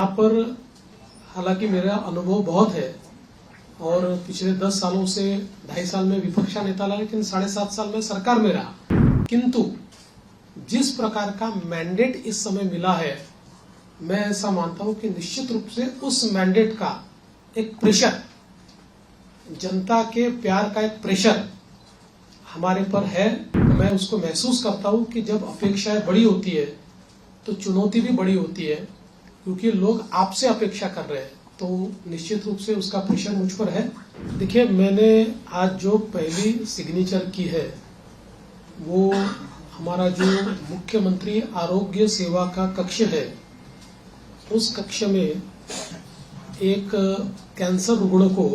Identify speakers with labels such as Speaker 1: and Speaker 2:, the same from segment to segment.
Speaker 1: यहाँ पर हालांकि मेरा अनुभव बहुत है और पिछले 10 सालों से 2.5 साल में विपक्ष का नेता रहा, लेकिन 7.5 साल में सरकार में रहा। किंतु जिस प्रकार का मैंडेट इस समय मिला है, मैं ऐसा मानता हूं कि निश्चित रूप से उस मैंडेट का एक प्रेशर, जनता के प्यार का एक प्रेशर हमारे पर है। मैं उसको महसूस करता हूं कि जब अपेक्षाएं बड़ी होती है तो चुनौती भी बड़ी होती है, क्योंकि लोग आपसे अपेक्षा कर रहे हैं, तो निश्चित रूप से उसका प्रेशर मुझ पर है। देखिए, मैंने आज जो पहली सिग्नेचर की है वो हमारा जो मुख्यमंत्री आरोग्य सेवा का कक्ष है, उस कक्ष में एक कैंसर रुग्ण को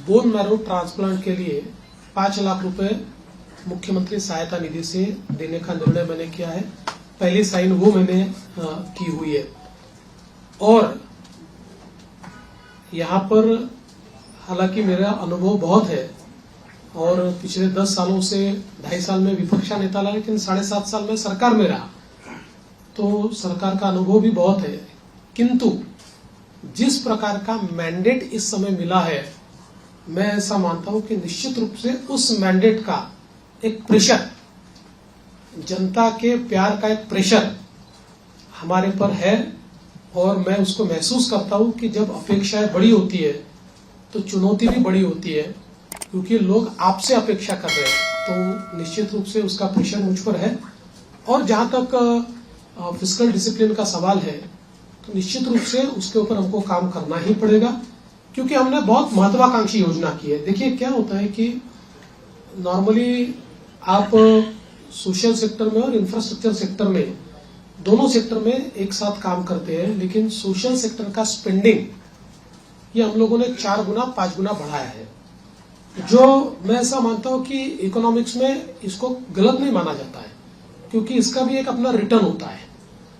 Speaker 1: बोन मैरो ट्रांसप्लांट के लिए 5 लाख रुपए मुख्यमंत्री सहायता निधि से देने का निर्णय मैंने किया है। पहली साइन वो मैंने की हुई है। और यहाँ पर हालांकि मेरा अनुभव बहुत है और पिछले 10 सालों से 2.5 साल में विपक्ष का नेता रहा, लेकिन 7.5 साल में सरकार में रहा, तो सरकार का अनुभव भी बहुत है। किंतु जिस प्रकार का मैंडेट इस समय मिला है, मैं ऐसा मानता हूं कि निश्चित रूप से उस मैंडेट का एक प्रेशर, जनता के प्यार का एक प्रेशर हमारे पर है। और मैं उसको महसूस करता हूं कि जब अपेक्षाएं बड़ी होती है तो चुनौती भी बड़ी होती है, क्योंकि लोग आपसे अपेक्षा कर रहे हैं, तो निश्चित रूप से उसका प्रेशर मुझ पर है। और जहां तक फिस्कल डिसिप्लिन का सवाल है, तो निश्चित रूप से उसके ऊपर हमको काम करना ही पड़ेगा, क्योंकि हमने बहुत महत्वाकांक्षी योजना की है। देखिए, क्या होता है कि नॉर्मली आप सोशल सेक्टर में और इंफ्रास्ट्रक्चर सेक्टर में, दोनों सेक्टर में एक साथ काम करते हैं, लेकिन सोशल सेक्टर का स्पेंडिंग ये हम लोगों ने 4 गुना 5 गुना बढ़ाया है, जो मैं ऐसा मानता हूं कि इकोनॉमिक्स में इसको गलत नहीं माना जाता है, क्योंकि इसका भी एक अपना रिटर्न होता है।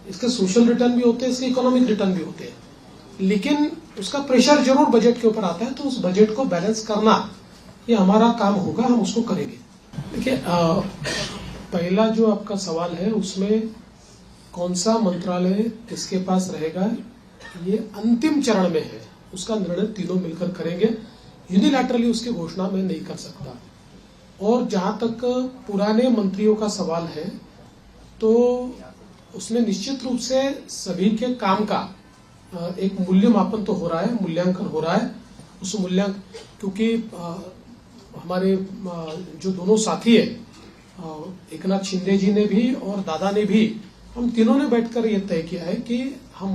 Speaker 1: इसके सोशल रिटर्न भी होते हैं, इसके इकोनॉमिक रिटर्न भी होते हैं, लेकिन उसका प्रेशर जरूर बजट के ऊपर आता है। तो उस बजट को बैलेंस करना ये हमारा काम होगा, हम उसको करेंगे। देखिए, पहला जो आपका सवाल है उसमें कौन सा मंत्रालय किसके पास रहेगा, ये अंतिम चरण में है, उसका निर्णय तीनों मिलकर करेंगे। यूनिलैटरली उसकी घोषणा मैं नहीं कर सकता। और जहां तक पुराने मंत्रियों का सवाल है, तो उसमें निश्चित रूप से सभी के काम का एक मूल्यमापन तो हो रहा है, मूल्यांकन हो रहा है। उस मूल्यांकन, क्योंकि हमारे जो दोनों साथी है, एकनाथ शिंदे जी ने भी और दादा ने भी, हम तीनों ने बैठकर ये तय किया है कि हम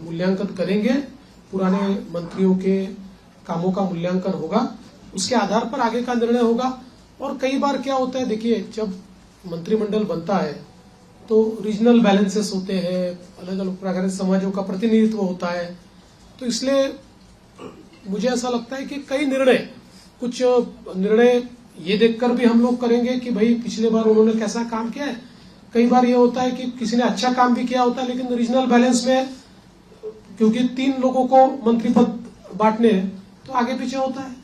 Speaker 1: मूल्यांकन करेंगे, पुराने मंत्रियों के कामों का मूल्यांकन होगा, उसके आधार पर आगे का निर्णय होगा। और कई बार क्या होता है, देखिए, जब मंत्रिमंडल बनता है तो रीजनल बैलेंसेस होते हैं, अलग अलग प्रकार के समाजों का प्रतिनिधित्व होता है, तो इसलिए मुझे ऐसा लगता है कि कुछ निर्णय ये देखकर भी हम लोग करेंगे कि भाई पिछले बार उन्होंने कैसा काम किया है। कई बार ये होता है कि किसी ने अच्छा काम भी किया होता है, लेकिन रीजनल बैलेंस में, क्योंकि 3 लोगों को मंत्री पद बांटने हैं, तो आगे पीछे होता है।